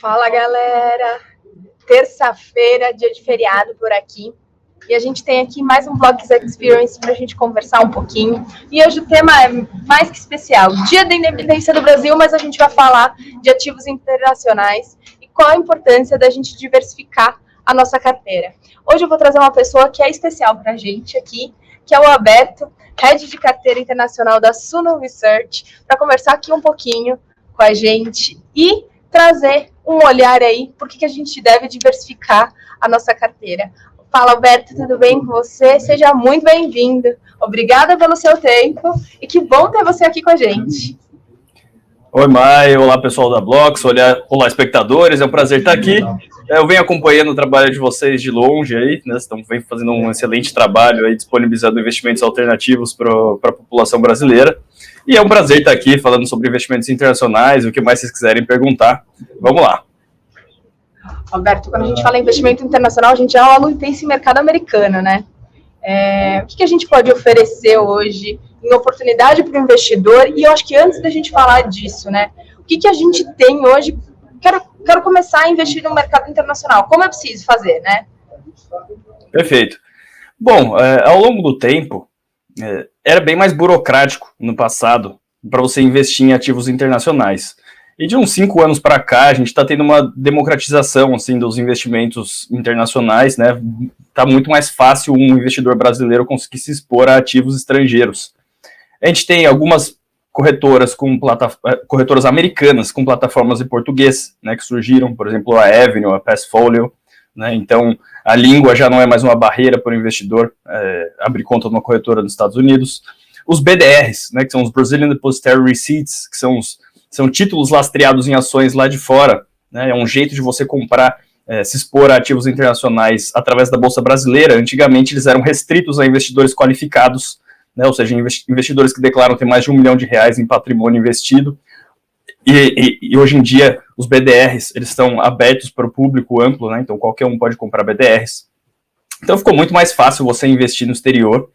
Fala, galera! Terça-feira, dia de feriado por aqui. E a gente tem aqui mais um Blogs Experience para a gente conversar um pouquinho. E hoje o tema é mais que especial. Dia da Independência do Brasil, mas a gente vai falar de ativos internacionais e qual a importância da gente diversificar a nossa carteira. Hoje eu vou trazer uma pessoa que é especial para a gente aqui, que é o Alberto, Head de Carteira Internacional da Suno Research, para conversar aqui um pouquinho com a gente e trazer um olhar aí, por que a gente deve diversificar a nossa carteira. Fala, Alberto, tudo bem com você? Seja muito bem-vindo. Obrigada pelo seu tempo e que bom ter você aqui com a gente. Oi, Mai. Olá, pessoal da Blox. Olá, espectadores. É um prazer estar aqui. Eu venho acompanhando o trabalho de vocês de longe aí, né? Estão fazendo um excelente trabalho aí, disponibilizando investimentos alternativos para a população brasileira. E é um prazer estar aqui falando sobre investimentos internacionais, o que mais vocês quiserem perguntar. Vamos lá. Alberto, quando a gente fala em investimento internacional, a gente já aluga esse mercado americano, né? O que a gente pode oferecer hoje em oportunidade para o investidor? E eu acho que antes da gente falar disso, né? O que a gente tem hoje? Quero começar a investir no mercado internacional. Como é preciso fazer, né? Perfeito. Bom, ao longo do tempo, era bem mais burocrático no passado para você investir em ativos internacionais. E de uns 5 anos para cá, a gente está tendo uma democratização assim, dos investimentos internacionais, né? Está muito mais fácil um investidor brasileiro conseguir se expor a ativos estrangeiros. A gente tem algumas corretoras corretoras americanas com plataformas em português, né, que surgiram, por exemplo, a Avenue, a Passfolio, né? Então a língua já não é mais uma barreira para o investidor abrir conta numa corretora nos Estados Unidos. Os BDRs, né, que são os Brazilian Depositary Receipts, que são títulos lastreados em ações lá de fora, né? É um jeito de você comprar, se expor a ativos internacionais através da Bolsa Brasileira. Antigamente eles eram restritos a investidores qualificados, né? Ou seja, investidores que declaram ter mais de R$1 milhão em patrimônio investido. E hoje em dia os BDRs eles estão abertos para o público amplo, né? Então qualquer um pode comprar BDRs. Então ficou muito mais fácil você investir no exterior.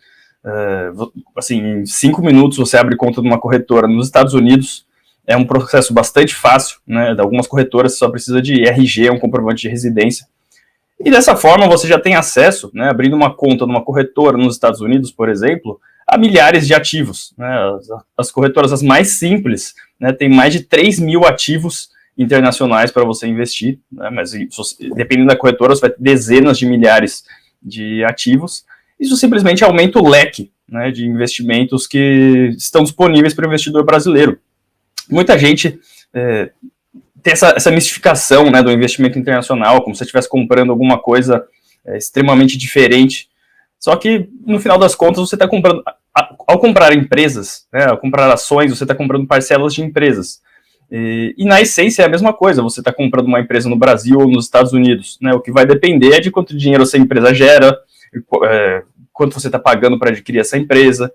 Assim, em 5 minutos você abre conta numa corretora nos Estados Unidos. É um processo bastante fácil, né? De algumas corretoras você só precisa de RG, um comprovante de residência. E dessa forma você já tem acesso, né, abrindo uma conta numa corretora nos Estados Unidos, por exemplo, a milhares de ativos, né? As corretoras as mais simples, né, tem mais de 3 mil ativos internacionais para você investir, né? Mas dependendo da corretora, você vai ter dezenas de milhares de ativos. Isso simplesmente aumenta o leque, né, de investimentos que estão disponíveis para o investidor brasileiro. Muita gente tem essa mistificação, né, do investimento internacional, como se você estivesse comprando alguma coisa extremamente diferente. Só que, no final das contas, você está comprando... Ao comprar empresas, né, ao comprar ações, você está comprando parcelas de empresas. E na essência é a mesma coisa, você está comprando uma empresa no Brasil ou nos Estados Unidos, né? O que vai depender é de quanto dinheiro essa empresa gera, quanto você está pagando para adquirir essa empresa.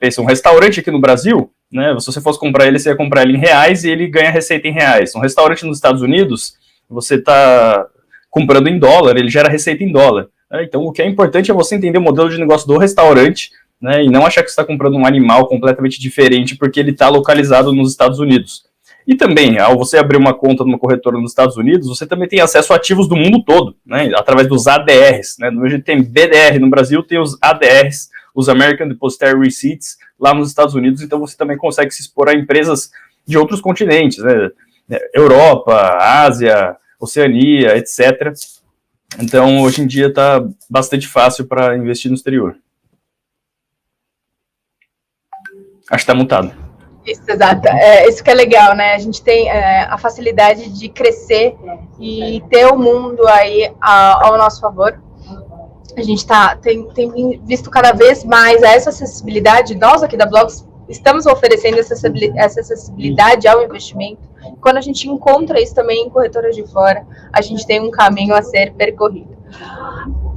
Pensa, um restaurante aqui no Brasil, né, se você fosse comprar ele, você ia comprar ele em reais e ele ganha receita em reais. Um restaurante nos Estados Unidos, você está comprando em dólar, ele gera receita em dólar. Então, o que é importante é você entender o modelo de negócio do restaurante, né, e não achar que você está comprando um animal completamente diferente porque ele está localizado nos Estados Unidos. E também, ao você abrir uma conta numa corretora nos Estados Unidos, você também tem acesso a ativos do mundo todo, né, através dos ADRs. Né? A gente tem BDR no Brasil, tem os ADRs, os American Depositary Receipts, lá nos Estados Unidos, então você também consegue se expor a empresas de outros continentes, né? Europa, Ásia, Oceania, etc. Então, hoje em dia está bastante fácil para investir no exterior. Acho que está mutado. Isso, exato. Isso que é legal, né? A gente tem a facilidade de crescer e ter o mundo aí ao nosso favor. A gente tem visto cada vez mais essa acessibilidade. Nós aqui da Blogs estamos oferecendo essa acessibilidade ao investimento. Quando a gente encontra isso também em corretoras de fora, a gente tem um caminho a ser percorrido.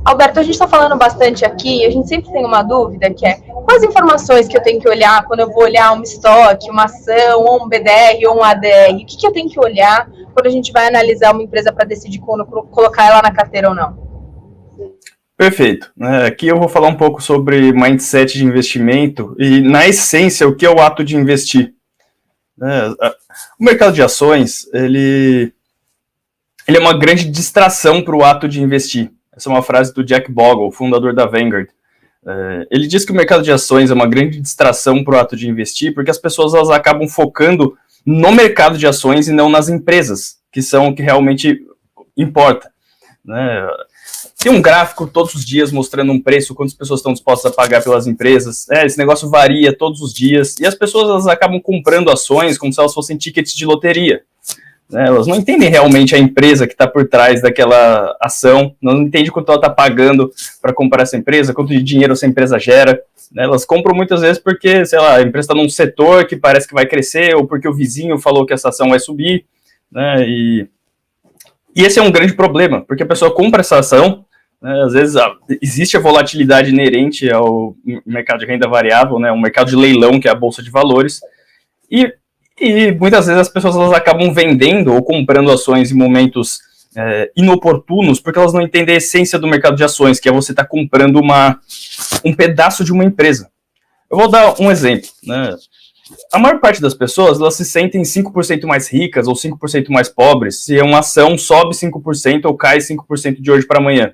Alberto, a gente está falando bastante aqui, a gente sempre tem uma dúvida, que é quais informações que eu tenho que olhar quando eu vou olhar um estoque, uma ação, ou um BDR, ou um ADR? O que eu tenho que olhar quando a gente vai analisar uma empresa para decidir quando colocar ela na carteira ou não? Perfeito. Aqui eu vou falar um pouco sobre mindset de investimento e, na essência, o que é o ato de investir. O mercado de ações, ele ele é uma grande distração para o ato de investir. Essa é uma frase do Jack Bogle, fundador da Vanguard. Ele diz que o mercado de ações é uma grande distração para o ato de investir, porque as pessoas elas acabam focando no mercado de ações e não nas empresas, que são o que realmente importa. Né? Tem um gráfico todos os dias mostrando um preço, quantas pessoas estão dispostas a pagar pelas empresas. Esse negócio varia todos os dias, e as pessoas elas acabam comprando ações como se elas fossem tickets de loteria. Elas não entendem realmente a empresa que está por trás daquela ação, não entendem quanto ela está pagando para comprar essa empresa, quanto de dinheiro essa empresa gera. Elas compram muitas vezes porque, sei lá, a empresa está num setor que parece que vai crescer, ou porque o vizinho falou que essa ação vai subir, né? E esse é um grande problema, porque a pessoa compra essa ação, né? Às vezes existe a volatilidade inerente ao mercado de renda variável, né? Um mercado de leilão, que é a bolsa de valores, e muitas vezes as pessoas elas acabam vendendo ou comprando ações em momentos inoportunos, porque elas não entendem a essência do mercado de ações, que é você estar comprando um pedaço de uma empresa. Eu vou dar um exemplo. Né? A maior parte das pessoas elas se sentem 5% mais ricas ou 5% mais pobres se uma ação sobe 5% ou cai 5% de hoje para amanhã.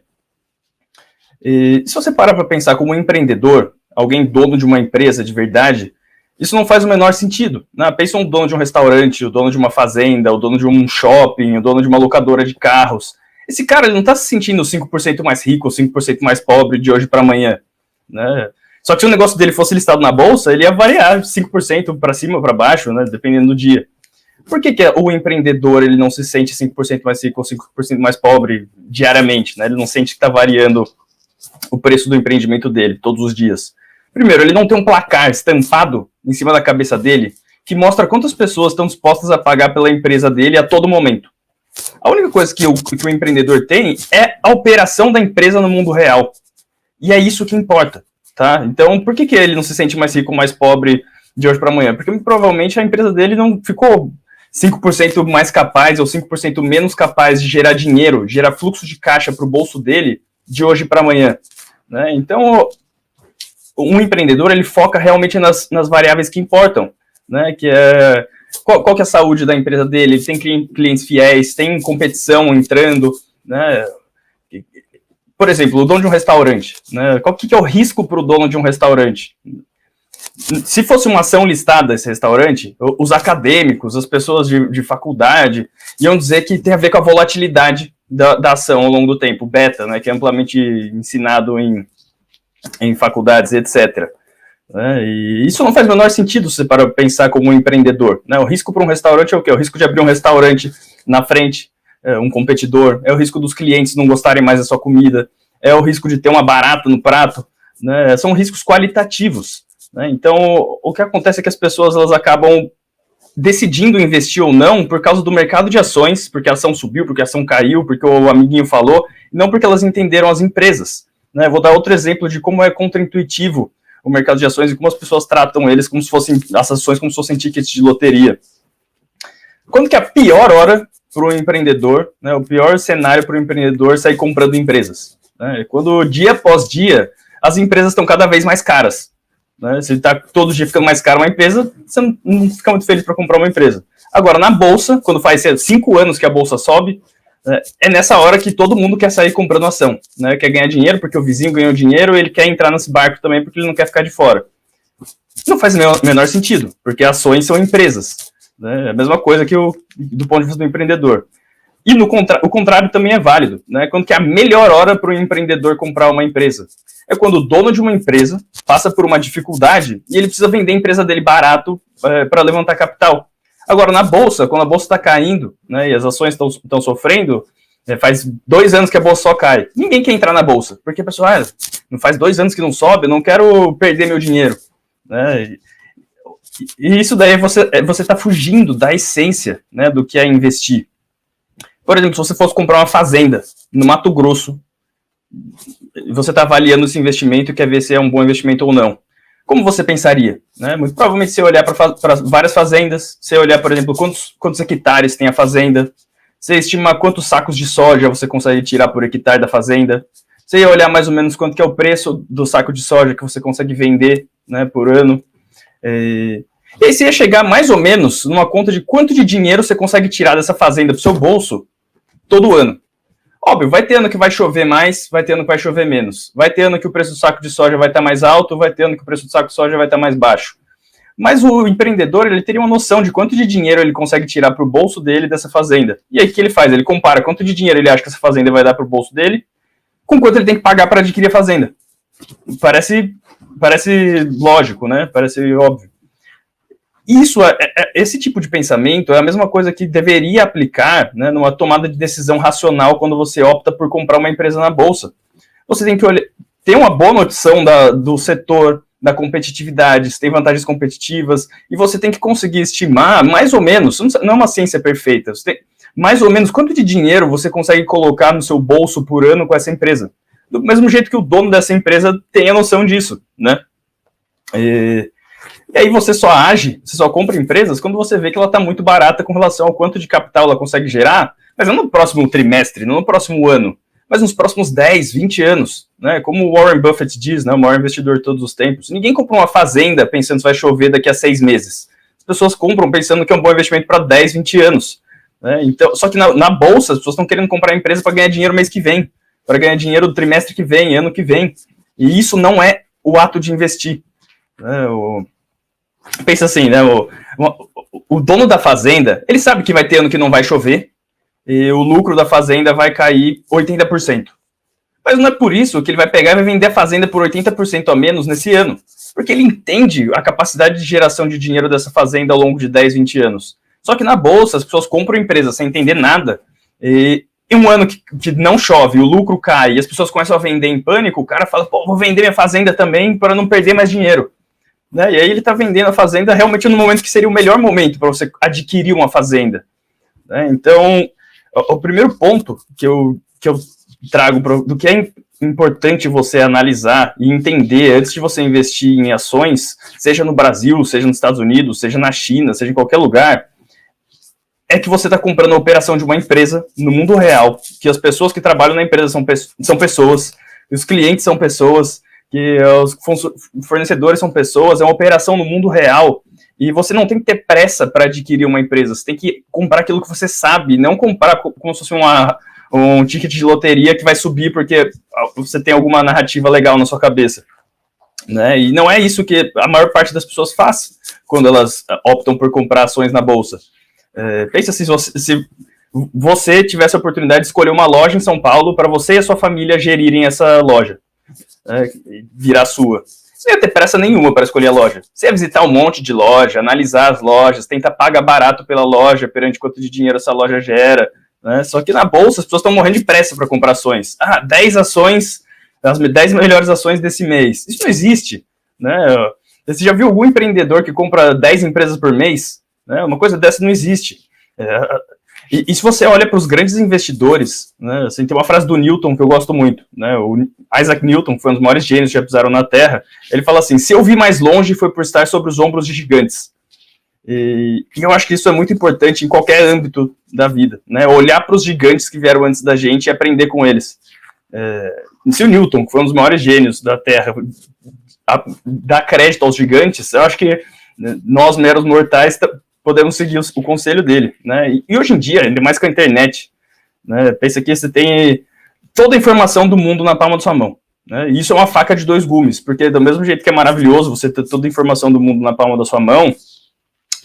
E se você parar para pensar como um empreendedor, alguém dono de uma empresa de verdade, isso não faz o menor sentido. Né? Pensa um dono de um restaurante, o dono de uma fazenda, o dono de um shopping, o dono de uma locadora de carros. Esse cara ele não está se sentindo 5% mais rico ou 5% mais pobre de hoje para amanhã. Né? Só que se o negócio dele fosse listado na bolsa, ele ia variar 5% para cima ou para baixo, né? Dependendo do dia. Por que o empreendedor ele não se sente 5% mais rico ou 5% mais pobre diariamente? Né? Ele não sente que está variando o preço do empreendimento dele todos os dias. Primeiro, ele não tem um placar estampado em cima da cabeça dele que mostra quantas pessoas estão dispostas a pagar pela empresa dele a todo momento. A única coisa que o empreendedor tem é a operação da empresa no mundo real. E é isso que importa. Tá? Então, por que ele não se sente mais rico ou mais pobre de hoje para amanhã? Porque provavelmente a empresa dele não ficou 5% mais capaz ou 5% menos capaz de gerar dinheiro, gerar fluxo de caixa para o bolso dele de hoje para amanhã. Né? Então, um empreendedor, ele foca realmente nas variáveis que importam, né? Que é qual que é a saúde da empresa dele, ele tem clientes fiéis, tem competição entrando, né? Por exemplo, o dono de um restaurante, né? Qual que é o risco para o dono de um restaurante? Se fosse uma ação listada esse restaurante, os acadêmicos, as pessoas de faculdade, iam dizer que tem a ver com a volatilidade da ação ao longo do tempo, beta, né? Que é amplamente ensinado em faculdades, etc. E isso não faz o menor sentido se você para pensar como um empreendedor. Né? O risco para um restaurante é o quê? O risco de abrir um restaurante na frente, um competidor, é o risco dos clientes não gostarem mais da sua comida, é o risco de ter uma barata no prato, né? São riscos qualitativos. Né? Então, o que acontece é que as pessoas elas acabam decidindo investir ou não por causa do mercado de ações, porque a ação subiu, porque a ação caiu, porque o amiguinho falou, não porque elas entenderam as empresas. Né? Vou dar outro exemplo de como é contraintuitivo o mercado de ações e como as pessoas tratam eles como se fossem as ações como se fossem tickets de loteria. Quando que é a pior hora para o empreendedor, né, o pior cenário para o empreendedor sair comprando empresas? Né? Quando dia após dia as empresas estão cada vez mais caras. Né? Se está todo dia ficando mais caro uma empresa, você não fica muito feliz para comprar uma empresa. Agora, na bolsa, quando faz 5 anos que a bolsa sobe, é nessa hora que todo mundo quer sair comprando ação, né? Quer ganhar dinheiro porque o vizinho ganhou dinheiro e ele quer entrar nesse barco também porque ele não quer ficar de fora. Não faz o menor sentido, porque ações são empresas. Né? É a mesma coisa que do ponto de vista do empreendedor. E o contrário também é válido. Né? Quando que é a melhor hora para o empreendedor comprar uma empresa? É quando o dono de uma empresa passa por uma dificuldade e ele precisa vender a empresa dele barato para levantar capital. Agora, na bolsa, quando a bolsa está caindo, né, e as ações estão sofrendo, faz 2 anos que a bolsa só cai. Ninguém quer entrar na bolsa, porque a pessoa, não faz 2 anos que não sobe, eu não quero perder meu dinheiro. Né? E isso daí você está fugindo da essência, né, do que é investir. Por exemplo, se você fosse comprar uma fazenda no Mato Grosso, você está avaliando esse investimento e quer ver se é um bom investimento ou não. Como você pensaria? Né? Muito provavelmente você olhar para várias fazendas, você olhar, por exemplo, quantos hectares tem a fazenda, você estimar quantos sacos de soja você consegue tirar por hectare da fazenda, você ia olhar mais ou menos quanto que é o preço do saco de soja que você consegue vender, né, por ano. E aí você ia chegar mais ou menos numa conta de quanto de dinheiro você consegue tirar dessa fazenda para o seu bolso todo ano. Óbvio, vai ter ano que vai chover mais, vai ter ano que vai chover menos. Vai ter ano que o preço do saco de soja vai estar mais alto, vai ter ano que o preço do saco de soja vai estar mais baixo. Mas o empreendedor, ele teria uma noção de quanto de dinheiro ele consegue tirar para o bolso dele dessa fazenda. E aí o que ele faz? Ele compara quanto de dinheiro ele acha que essa fazenda vai dar para o bolso dele com quanto ele tem que pagar para adquirir a fazenda. Parece lógico, né? Parece óbvio. Isso, esse tipo de pensamento é a mesma coisa que deveria aplicar, né, numa tomada de decisão racional quando você opta por comprar uma empresa na bolsa. Você tem que ter uma boa noção do setor, da competitividade, se tem vantagens competitivas, e você tem que conseguir estimar, mais ou menos, não é uma ciência perfeita, você tem, mais ou menos quanto de dinheiro você consegue colocar no seu bolso por ano com essa empresa. Do mesmo jeito que o dono dessa empresa tem a noção disso, né? E aí você só compra empresas quando você vê que ela está muito barata com relação ao quanto de capital ela consegue gerar, mas não no próximo trimestre, não no próximo ano, mas nos próximos 10, 20 anos, né? Como o Warren Buffett diz, né, o maior investidor de todos os tempos, ninguém compra uma fazenda pensando se vai chover daqui a 6 meses. As pessoas compram pensando que é um bom investimento para 10, 20 anos. Né? Então, só que na bolsa, as pessoas estão querendo comprar a empresa para ganhar dinheiro mês que vem, para ganhar dinheiro do trimestre que vem, ano que vem. E isso não é o ato de investir. Né? Pensa assim, né? O dono da fazenda, ele sabe que vai ter ano que não vai chover, e o lucro da fazenda vai cair 80%. Mas não é por isso que ele vai pegar e vai vender a fazenda por 80% a menos nesse ano. Porque ele entende a capacidade de geração de dinheiro dessa fazenda ao longo de 10, 20 anos. Só que na bolsa, as pessoas compram empresas sem entender nada, e um ano que não chove, o lucro cai, e as pessoas começam a vender em pânico, o cara fala, pô, vou vender minha fazenda também para não perder mais dinheiro. Né? E aí ele está vendendo a fazenda realmente no momento que seria o melhor momento para você adquirir uma fazenda. Né? Então, o primeiro ponto que eu trago do que é importante você analisar e entender antes de você investir em ações, seja no Brasil, seja nos Estados Unidos, seja na China, seja em qualquer lugar, é que você está comprando a operação de uma empresa no mundo real, que as pessoas que trabalham na empresa são pessoas, os clientes são pessoas, que os fornecedores são pessoas, é uma operação no mundo real, e você não tem que ter pressa para adquirir uma empresa, você tem que comprar aquilo que você sabe, não comprar como se fosse um ticket de loteria que vai subir porque você tem alguma narrativa legal na sua cabeça. Né? E não é isso que a maior parte das pessoas faz quando elas optam por comprar ações na bolsa. Pensa se você tivesse a oportunidade de escolher uma loja em São Paulo para você e a sua família gerirem essa loja, virar sua. Você não ia ter pressa nenhuma para escolher a loja. Você ia visitar um monte de loja, analisar as lojas, tentar pagar barato pela loja perante quanto de dinheiro essa loja gera. Né? Só que na bolsa as pessoas estão morrendo de pressa para comprar ações. 10 ações, as 10 melhores ações desse mês. Isso não existe. Né? Você já viu algum empreendedor que compra 10 empresas por mês? Né? Uma coisa dessa não existe. E se você olha para os grandes investidores, né, assim, tem uma frase do Newton que eu gosto muito, né, o Isaac Newton, que foi um dos maiores gênios que já pisaram na Terra, ele fala assim, se eu vi mais longe foi por estar sobre os ombros de gigantes. E eu acho que isso é muito importante em qualquer âmbito da vida, né, olhar para os gigantes que vieram antes da gente e aprender com eles. Se o Newton, que foi um dos maiores gênios da Terra, dá crédito aos gigantes, eu acho que nós, meros mortais, podemos seguir o conselho dele, né? E hoje em dia, ainda mais com a internet, né? Pensa que você tem toda a informação do mundo na palma da sua mão, né? E isso é uma faca de dois gumes, porque do mesmo jeito que é maravilhoso você ter toda a informação do mundo na palma da sua mão,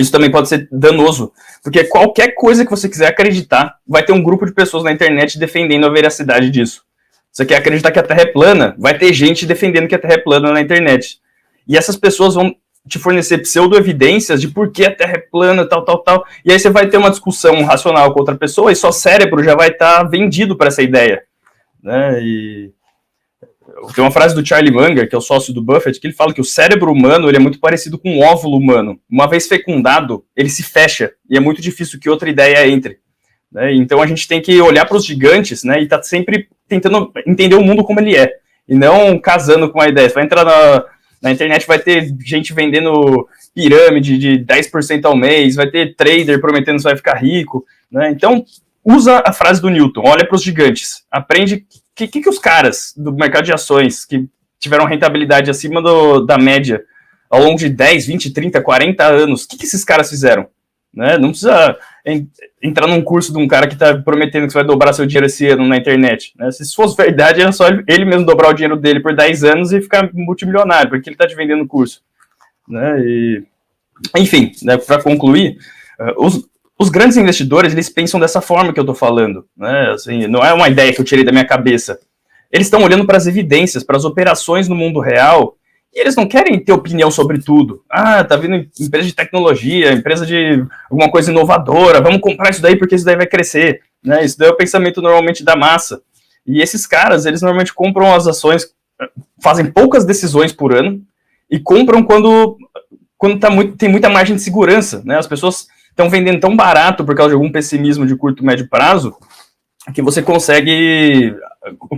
isso também pode ser danoso, porque qualquer coisa que você quiser acreditar, vai ter um grupo de pessoas na internet defendendo a veracidade disso. Você quer acreditar que a Terra é plana, vai ter gente defendendo que a Terra é plana na internet. E essas pessoas vão te fornecer pseudo-evidências de por que a Terra é plana, tal. E aí você vai ter uma discussão racional com outra pessoa e seu cérebro já vai estar vendido para essa ideia. Né? E tem uma frase do Charlie Munger, que é o sócio do Buffett, que ele fala que o cérebro humano ele é muito parecido com um óvulo humano. Uma vez fecundado, ele se fecha e é muito difícil que outra ideia entre. Né? Então a gente tem que olhar para os gigantes, né, e estar sempre tentando entender o mundo como ele é. E não casando com uma ideia. Você vai entrar na internet, vai ter gente vendendo pirâmide de 10% ao mês, vai ter trader prometendo que você vai ficar rico, né? Então, usa a frase do Newton, olha para os gigantes, aprende o que os caras do mercado de ações que tiveram rentabilidade acima da média ao longo de 10, 20, 30, 40 anos, o que esses caras fizeram? né? Não precisa entrar num curso de um cara que está prometendo que você vai dobrar seu dinheiro esse ano na internet, né? Se isso fosse verdade, era só ele mesmo dobrar o dinheiro dele por 10 anos e ficar multimilionário, porque ele está te vendendo curso, né? E, enfim, né, para concluir, os grandes investidores, eles pensam dessa forma que eu estou falando, né? Assim, não é uma ideia que eu tirei da minha cabeça. Eles estão olhando para as evidências, para as operações no mundo real, e eles não querem ter opinião sobre tudo. Ah, tá vindo empresa de tecnologia, empresa de alguma coisa inovadora, vamos comprar isso daí porque isso daí vai crescer, né? Isso daí é o pensamento normalmente da massa. E esses caras, eles normalmente compram as ações, fazem poucas decisões por ano, e compram quando tem muita margem de segurança, né? As pessoas estão vendendo tão barato por causa de algum pessimismo de curto e médio prazo, que você consegue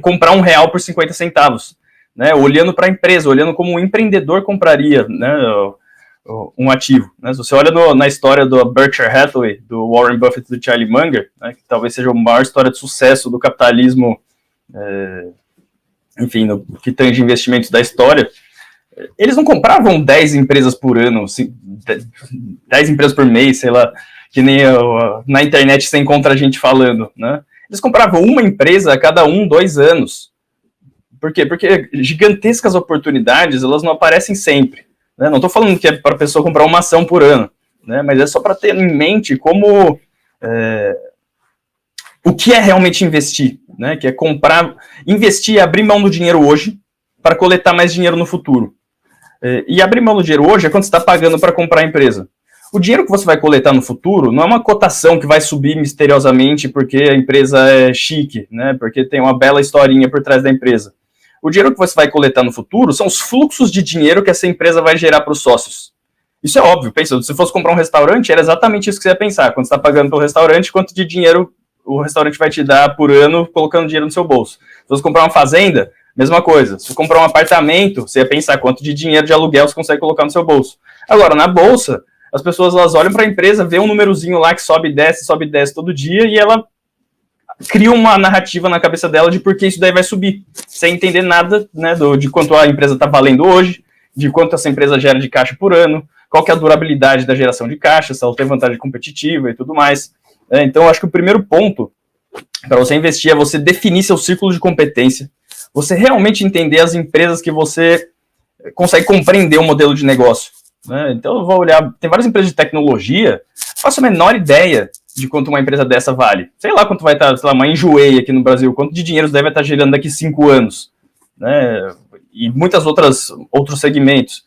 comprar R$1 por 50 centavos. Né, olhando para a empresa, olhando como um empreendedor compraria, né, um ativo. Né? Se você olha na história do Berkshire Hathaway, do Warren Buffett e do Charlie Munger, né, que talvez seja a maior história de sucesso do capitalismo, enfim, no que tange investimentos da história, eles não compravam 10 empresas por ano, 10 empresas por mês, sei lá, que nem na internet você encontra gente falando. Né? Eles compravam uma empresa a cada 2 anos. Por quê? Porque gigantescas oportunidades, elas não aparecem sempre. Né? Não estou falando que é para a pessoa comprar uma ação por ano, né? Mas é só para ter em mente como o que é realmente investir, né? Que é comprar, investir e abrir mão do dinheiro hoje para coletar mais dinheiro no futuro. E abrir mão do dinheiro hoje é quando você está pagando para comprar a empresa. O dinheiro que você vai coletar no futuro não é uma cotação que vai subir misteriosamente porque a empresa é chique, né? Porque tem uma bela historinha por trás da empresa. O dinheiro que você vai coletar no futuro são os fluxos de dinheiro que essa empresa vai gerar para os sócios. Isso é óbvio. Pensa, se fosse comprar um restaurante, era exatamente isso que você ia pensar. Quando você está pagando pelo restaurante, quanto de dinheiro o restaurante vai te dar por ano colocando dinheiro no seu bolso. Se você comprar uma fazenda, mesma coisa. Se você comprar um apartamento, você ia pensar quanto de dinheiro de aluguel você consegue colocar no seu bolso. Agora, na bolsa, as pessoas elas olham para a empresa, vê um númerozinho lá que sobe e desce todo dia e ela cria uma narrativa na cabeça dela de por que isso daí vai subir, sem entender nada, né, de quanto a empresa está valendo hoje, de quanto essa empresa gera de caixa por ano, qual que é a durabilidade da geração de caixa, se ela tem vantagem competitiva e tudo mais. Então, acho que o primeiro ponto para você investir é você definir seu círculo de competência, você realmente entender as empresas que você consegue compreender o modelo de negócio. Né? Então, eu vou olhar, tem várias empresas de tecnologia, faço a menor ideia de quanto uma empresa dessa vale. Sei lá quanto vai estar, sei lá, uma Enjoei aqui no Brasil, quanto de dinheiro deve estar gerando daqui 5 anos, né? E muitas outros segmentos.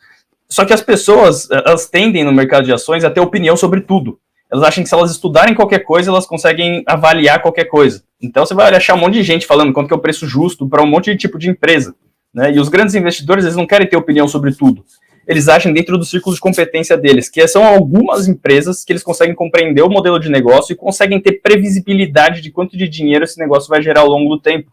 Só que as pessoas, elas tendem no mercado de ações a ter opinião sobre tudo. Elas acham que se elas estudarem qualquer coisa, elas conseguem avaliar qualquer coisa. Então você vai achar um monte de gente falando quanto que é o preço justo para um monte de tipo de empresa. Né? E os grandes investidores, eles não querem ter opinião sobre tudo. Eles agem dentro do círculo de competência deles, que são algumas empresas que eles conseguem compreender o modelo de negócio e conseguem ter previsibilidade de quanto de dinheiro esse negócio vai gerar ao longo do tempo.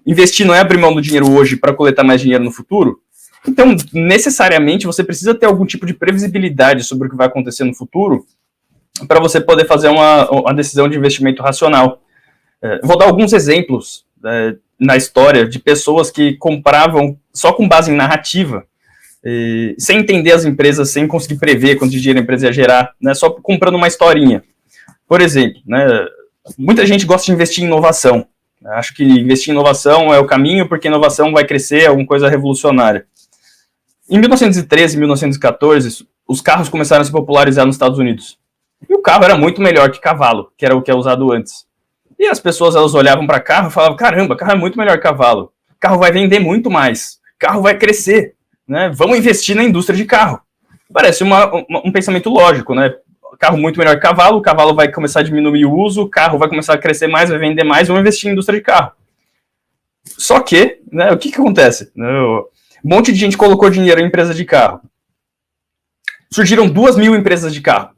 Investir não é abrir mão do dinheiro hoje para coletar mais dinheiro no futuro. Então, necessariamente, você precisa ter algum tipo de previsibilidade sobre o que vai acontecer no futuro para você poder fazer uma decisão de investimento racional. Vou dar alguns exemplos na história de pessoas que compravam só com base em narrativa, sem entender as empresas, sem conseguir prever quanto de dinheiro a empresa ia gerar, né, só comprando uma historinha. Por exemplo, né, muita gente gosta de investir em inovação. Acho que investir em inovação é o caminho, porque inovação vai crescer, é alguma coisa revolucionária. Em 1913, 1914, os carros começaram a se popularizar nos Estados Unidos. E o carro era muito melhor que cavalo, que era o que é usado antes. E as pessoas elas olhavam para carro e falavam, caramba, carro é muito melhor que cavalo. Carro vai vender muito mais. Carro vai crescer. Né? Vamos investir na indústria de carro. Parece um pensamento lógico, né? Carro muito melhor que cavalo, o cavalo vai começar a diminuir o uso, o carro vai começar a crescer mais, vai vender mais, vamos investir em indústria de carro. Só que, né, o que acontece? Um monte de gente colocou dinheiro em empresa de carro. Surgiram 2.000 empresas de carro.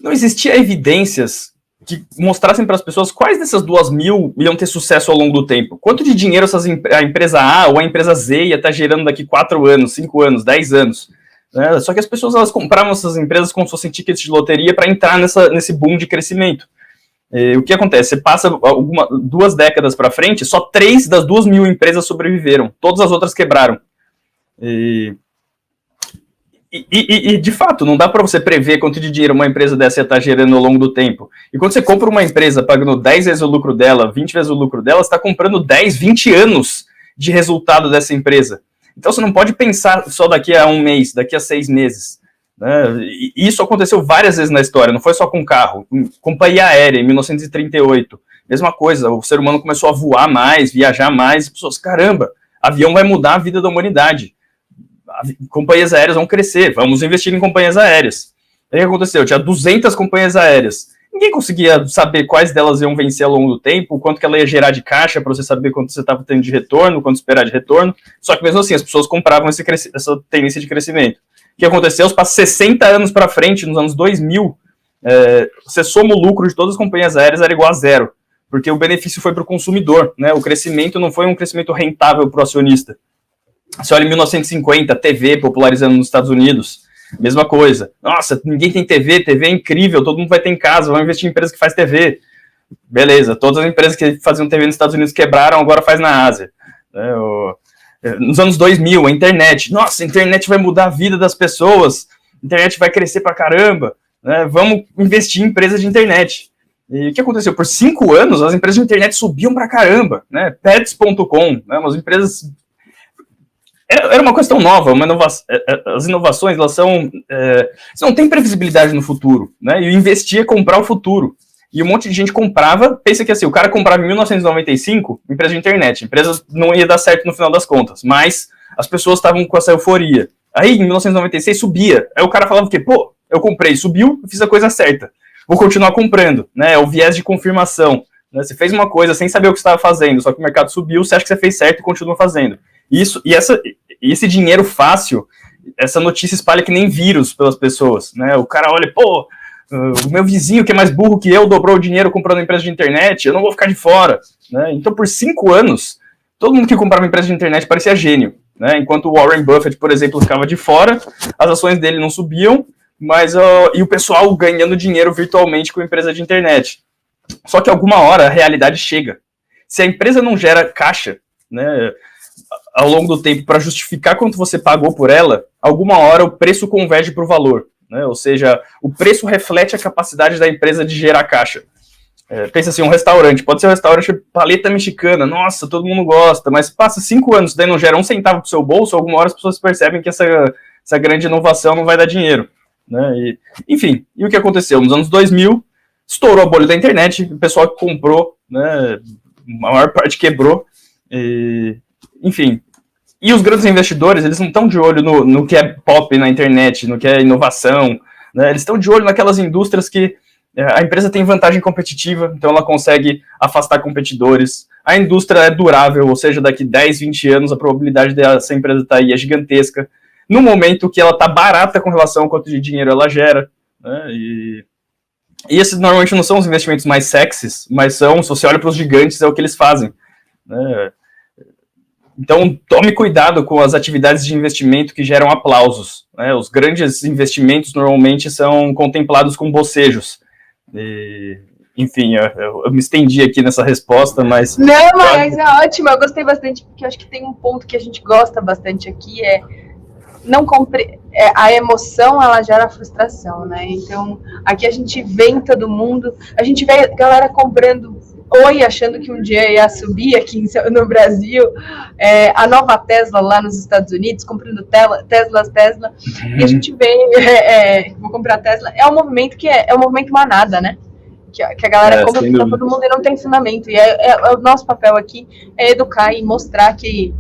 Não existia evidências que mostrassem para as pessoas quais dessas 2.000 iam ter sucesso ao longo do tempo. Quanto de dinheiro a empresa A ou a empresa Z ia estar gerando daqui 4 anos, 5 anos, 10 anos. Né? Só que as pessoas elas compravam essas empresas como se fossem tickets de loteria para entrar nesse boom de crescimento. O que acontece? Você passa 2 décadas para frente, só 3 das 2.000 empresas sobreviveram. Todas as outras quebraram. de fato, não dá para você prever quanto de dinheiro uma empresa dessa está gerando ao longo do tempo. E quando você compra uma empresa pagando 10 vezes o lucro dela, 20 vezes o lucro dela, você está comprando 10, 20 anos de resultado dessa empresa. Então você não pode pensar só daqui a um mês, daqui a 6 meses. Né? E isso aconteceu várias vezes na história, não foi só com carro. Companhia aérea, em 1938, mesma coisa, o ser humano começou a voar mais, viajar mais, e pessoas, caramba, avião vai mudar a vida da humanidade. Companhias aéreas vão crescer, vamos investir em companhias aéreas. Aí o que aconteceu? Tinha 200 companhias aéreas. Ninguém conseguia saber quais delas iam vencer ao longo do tempo, quanto que ela ia gerar de caixa para você saber quanto você estava tendo de retorno, quanto esperar de retorno. Só que mesmo assim, as pessoas compravam essa tendência de crescimento. O que aconteceu? Os passos 60 anos para frente, nos anos 2000, você soma o lucro de todas as companhias aéreas, era igual a zero, porque o benefício foi para o consumidor, né? O crescimento não foi um crescimento rentável para o acionista. Você olha em 1950, TV popularizando nos Estados Unidos, mesma coisa. Nossa, ninguém tem TV, TV é incrível, todo mundo vai ter em casa, vamos investir em empresa que faz TV. Beleza, todas as empresas que faziam TV nos Estados Unidos quebraram, agora faz na Ásia. Nos anos 2000, a internet. Nossa, a internet vai mudar a vida das pessoas, a internet vai crescer pra caramba, né? Vamos investir em empresas de internet. E o que aconteceu? Por 5 anos, as empresas de internet subiam pra caramba, né? Pets.com, né? Umas empresas... Era uma questão nova, as inovações, elas são... você não tem previsibilidade no futuro, né? E investir é comprar o futuro. E um monte de gente comprava, pensa que assim, o cara comprava em 1995, empresa de internet, a empresa não ia dar certo no final das contas, mas as pessoas estavam com essa euforia. Aí, em 1996, subia. Aí o cara falava o quê? Pô, eu comprei, subiu, eu fiz a coisa certa. Vou continuar comprando, né? É o viés de confirmação. Né? Você fez uma coisa sem saber o que você estava fazendo, só que o mercado subiu, você acha que você fez certo e continua fazendo. Esse dinheiro fácil, essa notícia espalha que nem vírus pelas pessoas, né? O cara olha, pô, o meu vizinho que é mais burro que eu dobrou o dinheiro comprando empresa de internet, eu não vou ficar de fora, né? Então, por 5 anos, todo mundo que comprava empresa de internet parecia gênio, né? Enquanto o Warren Buffett, por exemplo, ficava de fora, as ações dele não subiam, e o pessoal ganhando dinheiro virtualmente com empresa de internet. Só que alguma hora a realidade chega. Se a empresa não gera caixa, né, ao longo do tempo para justificar quanto você pagou por ela, alguma hora o preço converge para o valor, né? Ou seja, o preço reflete a capacidade da empresa de gerar caixa. Pensa assim, um restaurante, pode ser um restaurante paleta mexicana, nossa, todo mundo gosta, mas passa 5 anos, daí não gera um centavo pro seu bolso, alguma hora as pessoas percebem que essa grande inovação não vai dar dinheiro, né? Enfim, e o que aconteceu? Nos anos 2000, estourou a bolha da internet, o pessoal que comprou, né, a maior parte quebrou, enfim. E os grandes investidores, eles não estão de olho no que é pop na internet, no que é inovação, né? Eles estão de olho naquelas indústrias que a empresa tem vantagem competitiva, então ela consegue afastar competidores. A indústria é durável, ou seja, daqui 10, 20 anos a probabilidade dessa empresa estar aí é gigantesca. No momento que ela está barata com relação ao quanto de dinheiro ela gera, né? E esses normalmente não são os investimentos mais sexys, mas se você olha para os gigantes, é o que eles fazem, né? Então, tome cuidado com as atividades de investimento que geram aplausos, né? Os grandes investimentos normalmente são contemplados com bocejos. Enfim, eu me estendi aqui nessa resposta, mas... Não, mas é ótimo, eu gostei bastante, porque eu acho que tem um ponto que a gente gosta bastante aqui, a emoção, ela gera frustração, né? Então, aqui a gente vê em todo mundo, a gente vê a galera comprando achando que um dia ia subir aqui no Brasil, a nova Tesla lá nos Estados Unidos, comprando Tesla, e a gente vê, vou comprar Tesla, é um movimento que é um movimento manada, né? Que a galera compra para todo mundo e não tem fundamento, e o nosso papel aqui é educar e mostrar que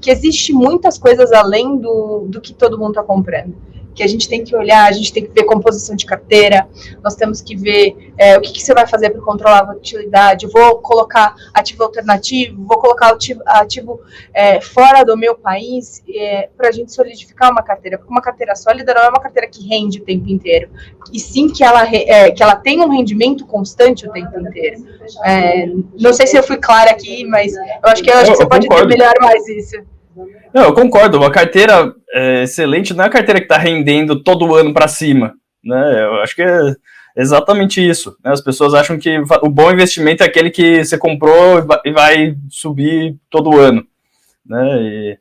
existe muitas coisas além do que todo mundo está comprando. Que a gente tem que olhar, a gente tem que ver composição de carteira, nós temos que ver o que você vai fazer para controlar a volatilidade, vou colocar ativo alternativo, vou colocar ativo fora do meu país, para a gente solidificar uma carteira, porque uma carteira sólida não é uma carteira que rende o tempo inteiro, e sim que ela tem um rendimento constante o tempo inteiro. Não sei se eu fui clara aqui, mas eu acho que você pode melhorar mais isso. Não, eu concordo, uma carteira excelente não é a carteira que está rendendo todo ano para cima, né? Eu acho que é exatamente isso, né? As pessoas acham que o bom investimento é aquele que você comprou e vai subir todo ano, né? E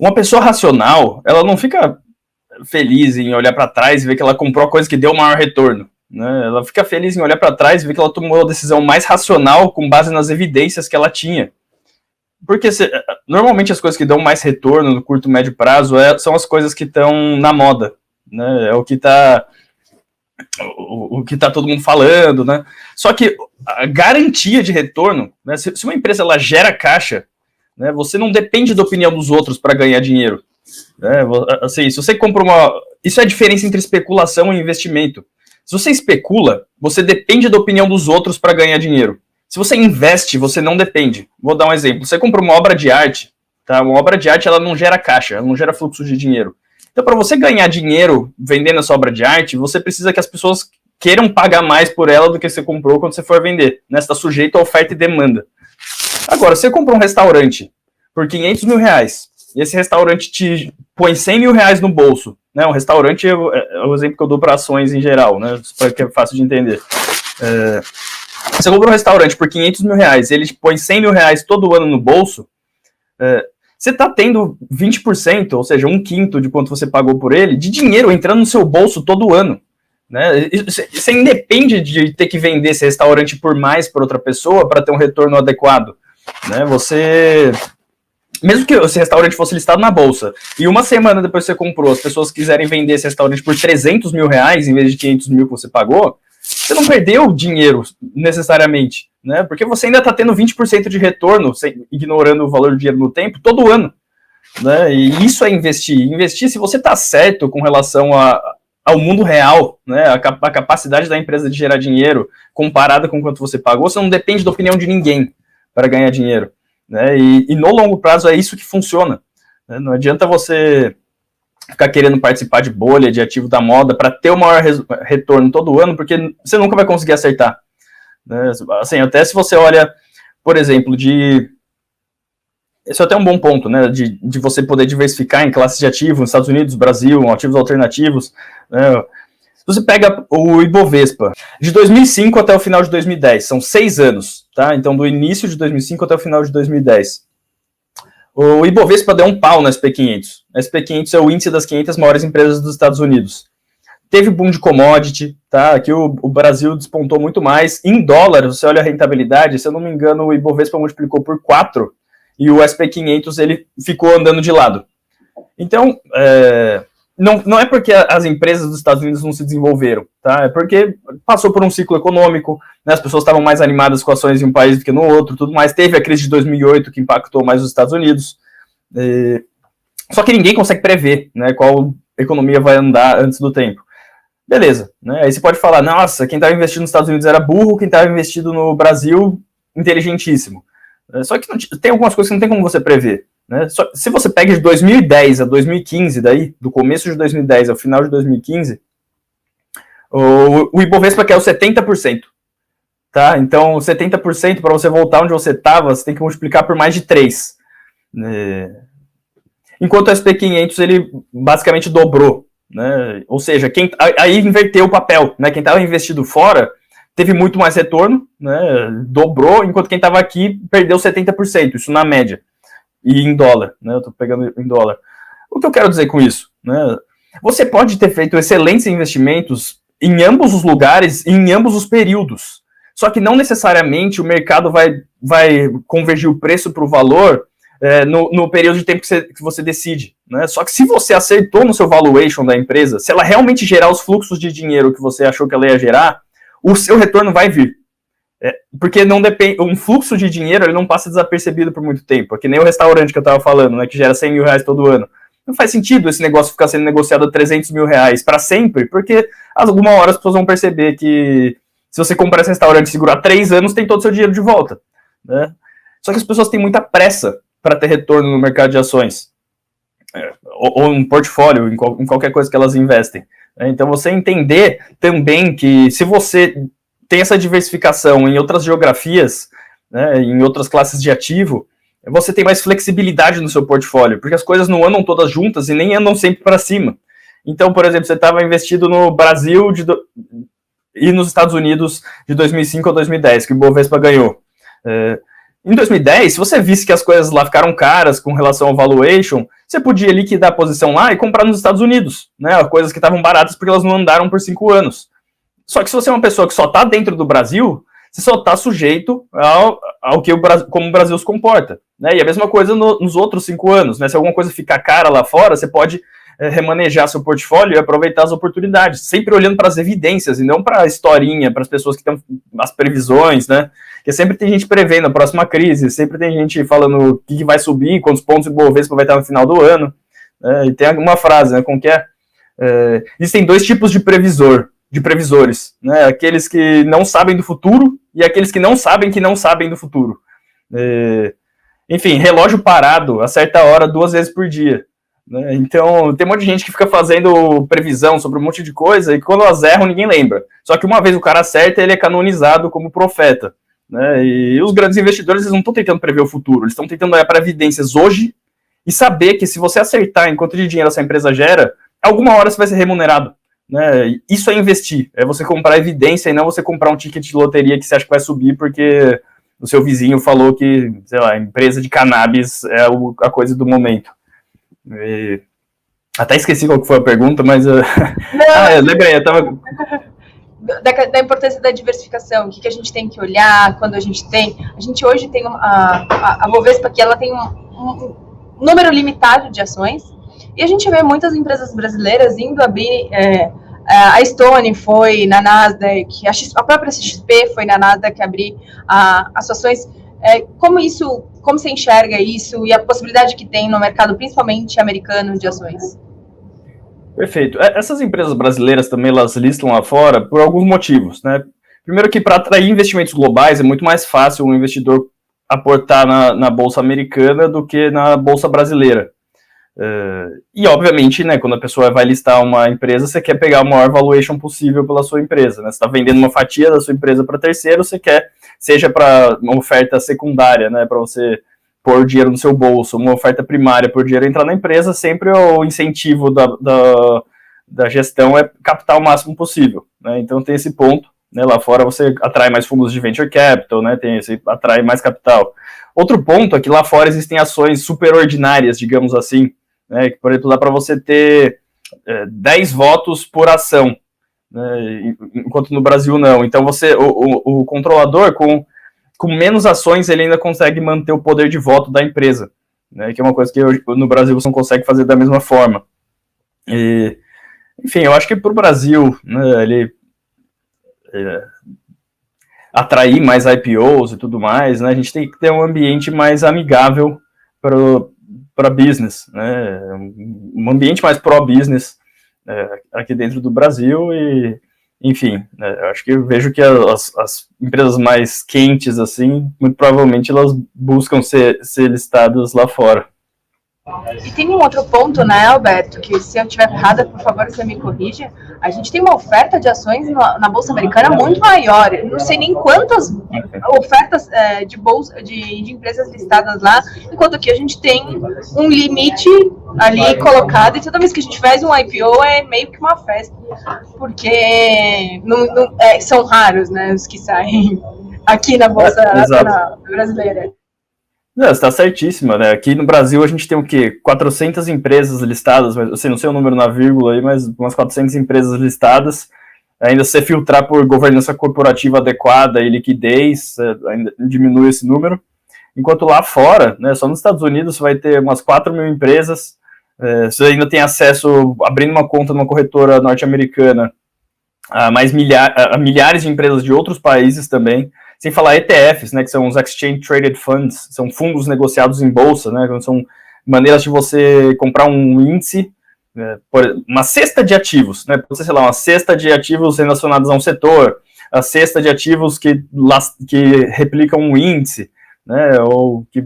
uma pessoa racional, ela não fica feliz em olhar para trás e ver que ela comprou a coisa que deu o maior retorno, né? Ela fica feliz em olhar para trás e ver que ela tomou a decisão mais racional com base nas evidências que ela tinha. Porque normalmente as coisas que dão mais retorno no curto e médio prazo são as coisas que estão na moda, né? É o que está todo mundo falando, né? Só que a garantia de retorno, né, se uma empresa ela gera caixa, né, você não depende da opinião dos outros para ganhar dinheiro. Né? Assim, se você compra isso é a diferença entre especulação e investimento. Se você especula, você depende da opinião dos outros para ganhar dinheiro. Se você investe, você não depende. Vou dar um exemplo. Você compra uma obra de arte, tá? Uma obra de arte ela não gera caixa, ela não gera fluxo de dinheiro. Então, para você ganhar dinheiro vendendo essa obra de arte, você precisa que as pessoas queiram pagar mais por ela do que você comprou quando você for vender. Né? Você está sujeito a oferta e demanda. Agora, você compra um restaurante por 500 mil reais, e esse restaurante te põe 100 mil reais no bolso. Né? Um restaurante é o exemplo que eu dou para ações em geral, né? Para que é fácil de entender. Você compra um restaurante por 500 mil reais, ele te põe 100 mil reais todo ano no bolso, você está tendo 20%, ou seja, 1/5 de quanto você pagou por ele, de dinheiro entrando no seu bolso todo ano. Né? Você independe de ter que vender esse restaurante por mais para outra pessoa para ter um retorno adequado. Né? Mesmo que esse restaurante fosse listado na bolsa, e uma semana depois que você comprou, as pessoas quiserem vender esse restaurante por 300 mil reais, em vez de 500 mil que você pagou, você não perdeu dinheiro necessariamente, né? Porque você ainda está tendo 20% de retorno, ignorando o valor do dinheiro no tempo, todo ano. Né? E isso é investir. Investir, se você está certo com relação ao mundo real, né? A capacidade da empresa de gerar dinheiro comparada com quanto você pagou, você não depende da opinião de ninguém para ganhar dinheiro. Né? E no longo prazo é isso que funciona. Né? Não adianta você ficar querendo participar de bolha, de ativo da moda, para ter o maior retorno todo ano, porque você nunca vai conseguir acertar. Né? Assim, até se você olha, por exemplo, esse é até um bom ponto, né? De você poder diversificar em classes de ativos nos Estados Unidos, Brasil, ativos alternativos. Né? Você pega o Ibovespa, de 2005 até o final de 2010, são 6 anos, tá? Então, do início de 2005 até o final de 2010. O Ibovespa deu um pau na SP500. A SP500 é o índice das 500 maiores empresas dos Estados Unidos. Teve boom de commodity, tá? Aqui o Brasil despontou muito mais. Em dólar, você olha a rentabilidade, se eu não me engano, o Ibovespa multiplicou por 4 e o SP500 ele ficou andando de lado. Então, não é porque as empresas dos Estados Unidos não se desenvolveram, tá? É porque passou por um ciclo econômico, né? As pessoas estavam mais animadas com ações de um país do que no outro, tudo mais. Teve a crise de 2008 que impactou mais os Estados Unidos. Só que ninguém consegue prever, né, qual economia vai andar antes do tempo. Beleza, né? Aí você pode falar, nossa, quem estava investido nos Estados Unidos era burro, quem estava investido no Brasil, inteligentíssimo. Só que tem algumas coisas que não tem como você prever. Né? Se você pega de 2010 a 2015, daí, do começo de 2010 ao final de 2015, o Ibovespa quer o 70%. Tá? Então, 70%, para você voltar onde você estava, você tem que multiplicar por mais de 3. Enquanto o SP500, ele basicamente dobrou. Né? Ou seja, aí inverteu o papel. Né? Quem estava investido fora teve muito mais retorno, né? Dobrou, enquanto quem estava aqui perdeu 70%, isso na média. E em dólar, né? Eu estou pegando em dólar. O que eu quero dizer com isso? Né? Você pode ter feito excelentes investimentos em ambos os lugares e em ambos os períodos. Só que não necessariamente o mercado vai convergir o preço para o valor no período de tempo que você decide. Né? Só que se você acertou no seu valuation da empresa, se ela realmente gerar os fluxos de dinheiro que você achou que ela ia gerar, o seu retorno vai vir. Porque não depende, um fluxo de dinheiro ele não passa desapercebido por muito tempo. É que nem o restaurante que eu estava falando, né, que gera 100 mil reais todo ano. Não faz sentido esse negócio ficar sendo negociado a 300 mil reais para sempre, porque alguma hora as pessoas vão perceber que se você comprar esse restaurante e segurar 3 anos, tem todo o seu dinheiro de volta. Né? Só que as pessoas têm muita pressa para ter retorno no mercado de ações. Ou um portfólio, em qualquer coisa que elas investem. Então, você entender também que se você tem essa diversificação em outras geografias, né, em outras classes de ativo, você tem mais flexibilidade no seu portfólio, porque as coisas não andam todas juntas e nem andam sempre para cima. Então, por exemplo, você estava investido no Brasil e nos Estados Unidos de 2005 a 2010, que o Bovespa ganhou. Em 2010, se você visse que as coisas lá ficaram caras com relação ao valuation, você podia liquidar a posição lá e comprar nos Estados Unidos, né? Coisas que estavam baratas porque elas não andaram por 5 anos. Só que se você é uma pessoa que só está dentro do Brasil, você só está sujeito ao que como o Brasil se comporta, né? E a mesma coisa nos outros 5 anos, né? Se alguma coisa ficar cara lá fora, você pode remanejar seu portfólio e aproveitar as oportunidades, sempre olhando para as evidências e não para a historinha, para as pessoas que estão as previsões, né? Porque sempre tem gente prevendo a próxima crise, sempre tem gente falando o que vai subir, quantos pontos o Bovespa vai estar no final do ano, né? E tem uma frase, né? Como que é? Existem 2 tipos de previsores, né? Aqueles que não sabem do futuro e aqueles que não sabem do futuro. Enfim, relógio parado acerta a hora 2 vezes por dia, né? Então, tem um monte de gente que fica fazendo previsão sobre um monte de coisa e quando elas erram, ninguém lembra. Só que uma vez o cara acerta, ele é canonizado como profeta, né? E os grandes investidores, eles não estão tentando prever o futuro, eles estão tentando olhar para evidências hoje e saber que se você acertar em quanto de dinheiro essa empresa gera, alguma hora você vai ser remunerado, né? Isso é investir, é você comprar evidência e não você comprar um ticket de loteria que você acha que vai subir porque o seu vizinho falou que, sei lá, a empresa de cannabis é a coisa do momento. Até esqueci qual que foi a pergunta, mas... eu lembrei, eu tava... Da importância da diversificação, o que a gente tem que olhar quando a gente tem... A gente hoje tem a Bovespa, que ela tem um número limitado de ações, e a gente vê muitas empresas brasileiras indo abrir... a Stone foi na Nasdaq, a própria XP foi na Nasdaq abrir as ações. Como você enxerga isso e a possibilidade que tem no mercado, principalmente americano, de ações? Perfeito. Essas empresas brasileiras também, elas listam lá fora por alguns motivos, né? Primeiro que para atrair investimentos globais é muito mais fácil um investidor aportar na Bolsa Americana do que na Bolsa Brasileira. E, obviamente, né, quando a pessoa vai listar uma empresa, você quer pegar o maior valuation possível pela sua empresa, né? Você está vendendo uma fatia da sua empresa para terceiro, você quer, seja para uma oferta secundária, né, para você pôr dinheiro no seu bolso, uma oferta primária por dinheiro entrar na empresa, sempre o incentivo da gestão é captar o máximo possível, né? Então tem esse ponto, né? Lá fora você atrai mais fundos de venture capital, né? Atrai mais capital. Outro ponto é que lá fora existem ações superordinárias, digamos assim, né? Que, por exemplo, dá para você ter 10 votos por ação, né? Enquanto no Brasil não. Então o controlador com menos ações, ele ainda consegue manter o poder de voto da empresa, né, que é uma coisa que no Brasil você não consegue fazer da mesma forma. Enfim, eu acho que para o Brasil, né, ele atrair mais IPOs e tudo mais, né, a gente tem que ter um ambiente mais amigável para business, né, um ambiente mais pró-business aqui dentro do Brasil e enfim, eu acho que eu vejo que as empresas mais quentes, assim, muito provavelmente elas buscam ser listadas lá fora. E tem um outro ponto, né, Alberto, que se eu estiver errada, por favor, você me corrija. A gente tem uma oferta de ações na Bolsa Americana muito maior. Eu não sei nem quantas ofertas de empresas listadas lá, enquanto que a gente tem um limite ali colocado, e toda vez que a gente faz um IPO é meio que uma festa, porque são raros, né, os que saem aqui na Bolsa brasileira. Não, você está certíssima, né? Aqui no Brasil a gente tem o quê? 400 empresas listadas, mas assim, não sei o número na vírgula aí, mas umas 400 empresas listadas. Ainda se você filtrar por governança corporativa adequada e liquidez, ainda diminui esse número. Enquanto lá fora, né, só nos Estados Unidos você vai ter umas 4 mil empresas, você ainda tem acesso, abrindo uma conta numa corretora norte-americana, a milhares de empresas de outros países também. Sem falar ETFs, né, que são os Exchange Traded Funds, são fundos negociados em bolsa, né, são maneiras de você comprar um índice, uma cesta de ativos, né, pode ser, sei lá, uma cesta de ativos relacionados a um setor, a cesta de ativos que replicam um índice, né, ou que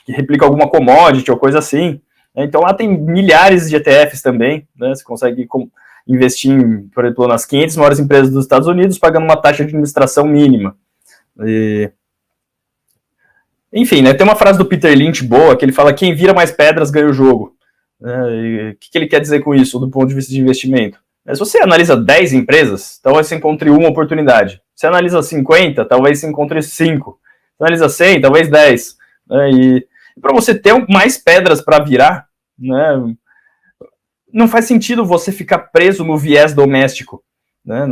replica alguma commodity ou coisa assim. Então lá tem milhares de ETFs também, né, você consegue investir, por exemplo, nas 500 maiores empresas dos Estados Unidos, pagando uma taxa de administração mínima. Enfim, né, tem uma frase do Peter Lynch boa, que ele fala: quem vira mais pedras ganha o jogo. O que ele quer dizer com isso, do ponto de vista de investimento? Se você analisa 10 empresas, talvez você encontre uma oportunidade. Se você analisa 50, talvez você encontre 5. analisa 100, talvez 10, né, e para você ter mais pedras para virar, né, não faz sentido você ficar preso no viés doméstico, né,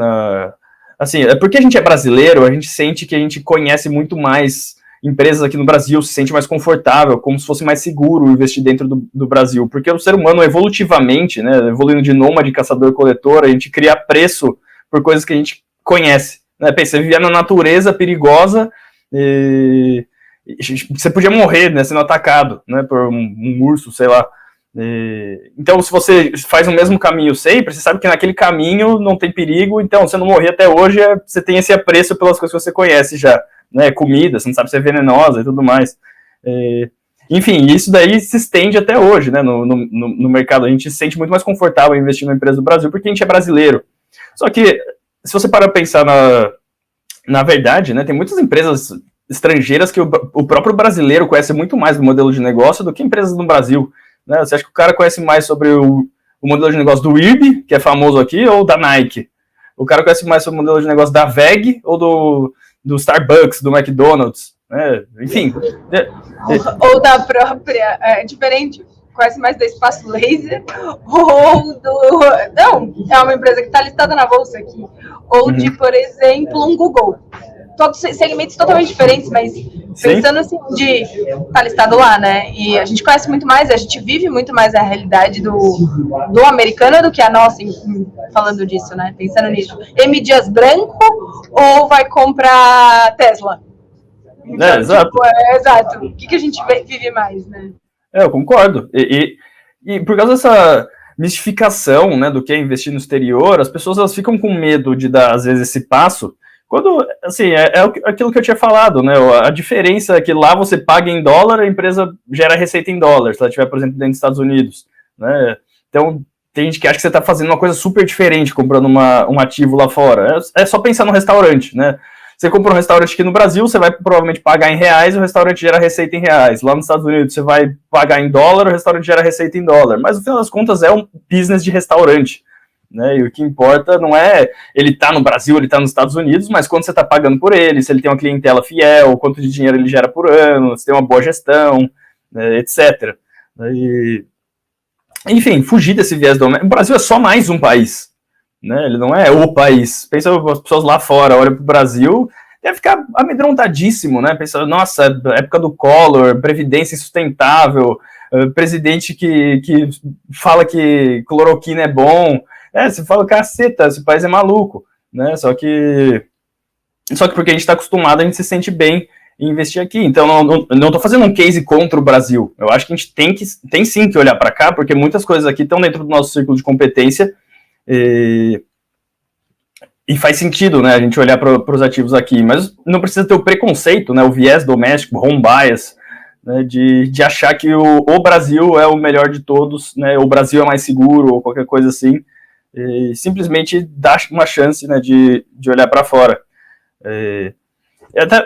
assim, é porque a gente é brasileiro, a gente sente que a gente conhece muito mais empresas aqui no Brasil, se sente mais confortável, como se fosse mais seguro investir dentro do Brasil, porque o ser humano evolutivamente, né, evoluindo de nômade, caçador-coletor, a gente cria preço por coisas que a gente conhece, né, pensa, você vivia na natureza perigosa, e você podia morrer, né, sendo atacado, né, por um urso, sei lá. Então, se você faz o mesmo caminho sempre, você sabe que naquele caminho não tem perigo, então, se você não morrer até hoje, você tem esse apreço pelas coisas que você conhece já, né, comida, você não sabe se é venenosa e tudo mais. Enfim, isso daí se estende até hoje, né, no mercado. A gente se sente muito mais confortável em investir numa empresa do Brasil, porque a gente é brasileiro. Só que, se você parar para pensar na verdade, né, tem muitas empresas estrangeiras que o próprio brasileiro conhece muito mais do modelo de negócio do que empresas no Brasil. Né? Você acha que o cara conhece mais sobre o modelo de negócio do IRB, que é famoso aqui, ou da Nike? O cara conhece mais sobre o modelo de negócio da VEG ou do Starbucks, do McDonald's? Né? Enfim. Ou da própria... É diferente. Conhece mais da Espaço Laser ou do... Não, é uma empresa que está listada na bolsa aqui. Ou de, por exemplo, um Google. Todos segmentos totalmente diferentes, mas pensando assim, de estar listado lá, né? E a gente conhece muito mais, a gente vive muito mais a realidade do americano do que a nossa, falando disso, né? Pensando nisso. M. Dias Branco ou vai comprar Tesla? Então, exato. Exato. O que a gente vive mais, né? Eu concordo. E por causa dessa mistificação, né, do que é investir no exterior, as pessoas elas ficam com medo de dar, às vezes, esse passo. Quando, assim, é aquilo que eu tinha falado, né, a diferença é que lá você paga em dólar, a empresa gera receita em dólar, se ela estiver, por exemplo, dentro dos Estados Unidos, né, então tem gente que acha que você está fazendo uma coisa super diferente comprando um ativo lá fora, é só pensar no restaurante, né, você compra um restaurante aqui no Brasil, você vai provavelmente pagar em reais, o restaurante gera receita em reais, lá nos Estados Unidos você vai pagar em dólar, o restaurante gera receita em dólar, mas no final das contas é um business de restaurante. Né, e o que importa não é ele tá no Brasil, ele tá nos Estados Unidos, mas quanto você está pagando por ele, se ele tem uma clientela fiel, quanto de dinheiro ele gera por ano, se tem uma boa gestão, né, etc. Enfim, fugir desse viés doméstico. O Brasil é só mais um país, né, ele não é o país. Pensa as pessoas lá fora, olham para o Brasil, deve ficar amedrontadíssimo, né, pensa, nossa, época do Collor, previdência insustentável, presidente que fala que cloroquina é bom. Você fala, caceta, esse país é maluco, né, só que porque a gente está acostumado, a gente se sente bem em investir aqui, então não estou fazendo um case contra o Brasil, eu acho que a gente tem sim que olhar para cá, porque muitas coisas aqui estão dentro do nosso círculo de competência, e faz sentido, né, a gente olhar para os ativos aqui, mas não precisa ter o preconceito, né, o viés doméstico, home bias, né, de achar que o Brasil é o melhor de todos, né, o Brasil é mais seguro, ou qualquer coisa assim, e simplesmente dá uma chance, né, de olhar para fora.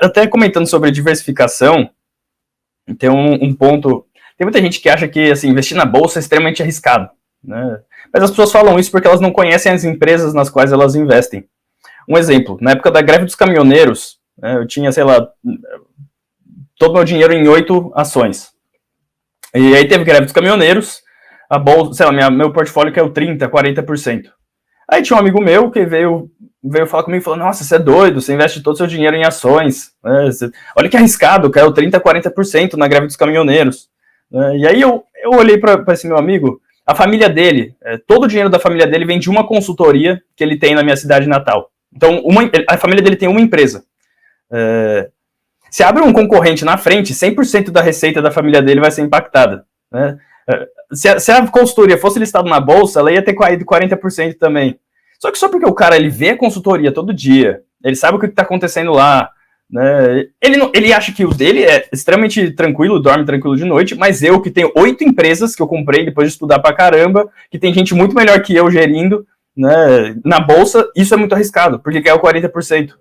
Até comentando sobre diversificação, tem um ponto, tem muita gente que acha que assim, investir na bolsa é extremamente arriscado, né? Mas as pessoas falam isso porque elas não conhecem as empresas nas quais elas investem. Um exemplo, na época da greve dos caminhoneiros, né, eu tinha, sei lá, todo o meu dinheiro em 8 ações, e aí teve greve dos caminhoneiros, a bolsa, sei lá, meu portfólio caiu 30%, 40%. Aí tinha um amigo meu que veio falar comigo e falou, nossa, você é doido, você investe todo o seu dinheiro em ações, né? Olha que arriscado, caiu 30%, 40% na greve dos caminhoneiros. E aí eu olhei para esse meu amigo, a família dele, todo o dinheiro da família dele vem de uma consultoria que ele tem na minha cidade natal. Então, a família dele tem uma empresa. Se abre um concorrente na frente, 100% da receita da família dele vai ser impactada, né? Se a consultoria fosse listada na bolsa, ela ia ter caído 40% também. Só porque o cara ele vê a consultoria todo dia, ele sabe o que está acontecendo lá, né? Ele acha que o dele é extremamente tranquilo, dorme tranquilo de noite, mas eu que tenho 8 empresas que eu comprei depois de estudar pra caramba, que tem gente muito melhor que eu gerindo, né, na bolsa, isso é muito arriscado, porque caiu 40%.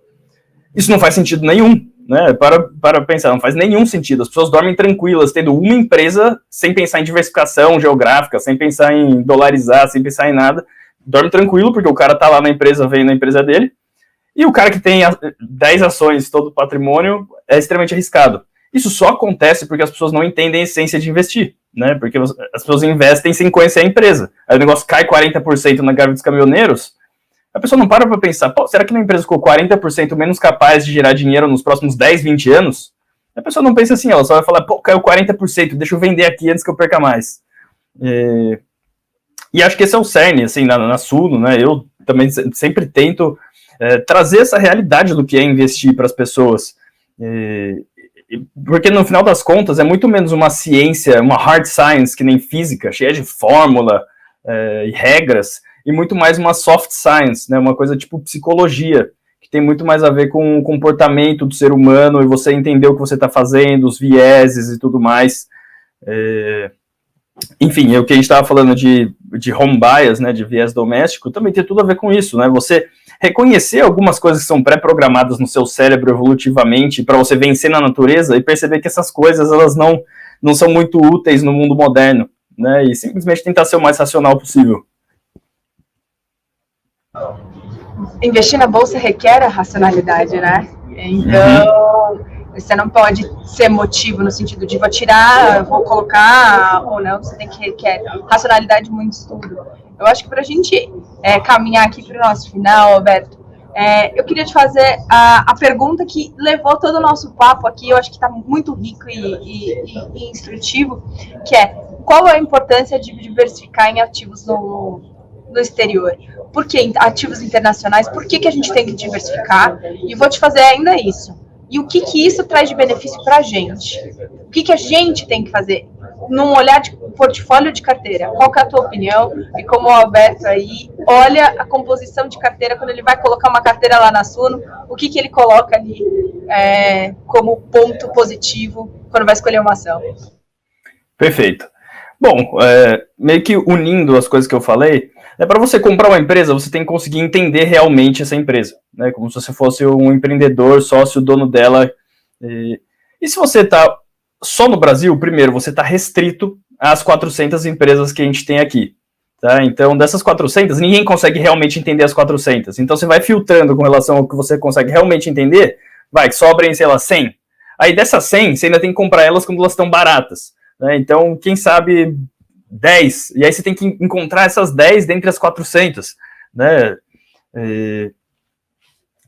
Isso não faz sentido nenhum. Né, para pensar, não faz nenhum sentido. As pessoas dormem tranquilas, tendo uma empresa, sem pensar em diversificação geográfica, sem pensar em dolarizar, sem pensar em nada. Dorme tranquilo, porque o cara tá lá na empresa, vem na empresa dele. E o cara que tem 10 ações, todo o patrimônio, é extremamente arriscado. Isso só acontece porque as pessoas não entendem a essência de investir, né? Porque as pessoas investem sem conhecer a empresa. Aí o negócio cai 40% na greve dos caminhoneiros, a pessoa não para pensar, pô, será que minha empresa ficou 40% menos capaz de gerar dinheiro nos próximos 10, 20 anos? A pessoa não pensa assim, ela só vai falar, pô, caiu 40%, deixa eu vender aqui antes que eu perca mais. E acho que esse é o cerne, assim, na Suno, né? Eu também sempre tento trazer essa realidade do que é investir para as pessoas. Porque no final das contas é muito menos uma ciência, uma hard science, que nem física, cheia de fórmula e regras, e muito mais uma soft science, né, uma coisa tipo psicologia, que tem muito mais a ver com o comportamento do ser humano, e você entender o que você está fazendo, os vieses e tudo mais. Enfim, o que a gente estava falando de home bias, né, de viés doméstico, também tem tudo a ver com isso, né, você reconhecer algumas coisas que são pré-programadas no seu cérebro evolutivamente para você vencer na natureza e perceber que essas coisas elas não são muito úteis no mundo moderno, né, e simplesmente tentar ser o mais racional possível. Investir na bolsa requer a racionalidade, né? Então, você não pode ser motivo no sentido de vou tirar, vou colocar ou não, você tem que requer racionalidade, muito estudo. Eu acho que para a gente caminhar aqui para o nosso final, Alberto, eu queria te fazer a pergunta que levou todo o nosso papo aqui, eu acho que está muito rico e instrutivo, que é, qual a importância de diversificar em ativos no exterior? Por que ativos internacionais? Por que a gente tem que diversificar? E vou te fazer ainda isso. E o que isso traz de benefício para a gente? O que a gente tem que fazer? Num olhar de portfólio de carteira, qual que é a tua opinião? E como o Alberto aí olha a composição de carteira, quando ele vai colocar uma carteira lá na Suno, o que ele coloca ali como ponto positivo quando vai escolher uma ação? Perfeito. Bom, meio que unindo as coisas que eu falei, para você comprar uma empresa, você tem que conseguir entender realmente essa empresa, né? Como se você fosse um empreendedor, sócio, dono dela. E se você está só no Brasil, primeiro, você está restrito às 400 empresas que a gente tem aqui. Tá? Então, dessas 400, ninguém consegue realmente entender as 400. Então, você vai filtrando com relação ao que você consegue realmente entender, que sobrem, sei lá, 100. Aí, dessas 100, você ainda tem que comprar elas quando elas estão baratas. Né? Então, quem sabe 10, e aí você tem que encontrar essas 10 dentre as 400, né?